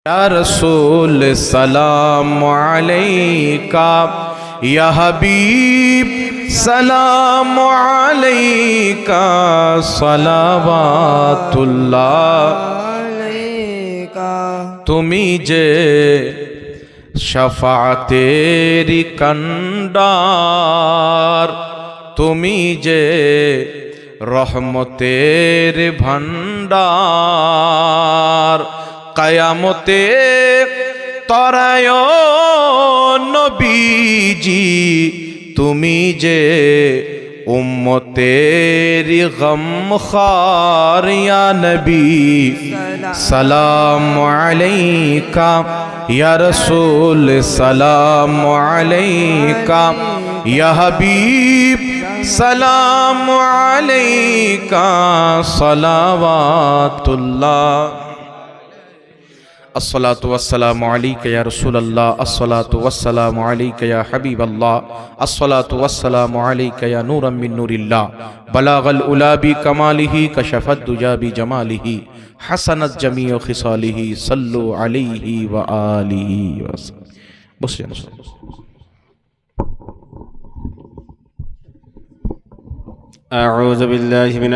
या रसूल सलाम अलैका, या हबीब सलाम अलैका, सलावातुल्लाह अलैका। तुमी जे शफाअतेर कंडार, तुमी जे रहमतेर भंडार, कयामते तराय नबीजी, तुमी जे उम्मतेर गमखार, या नबी सलाम अलैका, या रसूल सलाम अलैका, या हबीब सलाम अलैका, सलावातुल्लाह। अस्सलातु वस्सलामु अलैका या रसूलल्लाह, अस्सलातु वस्सलामु अलैका या हबीबल्लाह, अस्सलातु वस्सलामु अलैका या नूरम मिन नूरिल्लाह, बलागल उला बि कमालिही, कशफत दुजा बि जमालिही, हसनत जमीउ खिसालिही, सल्लु अलैहि व आलिहि वसल्लम। बस अऊज़ु बिल्लाहि मिनश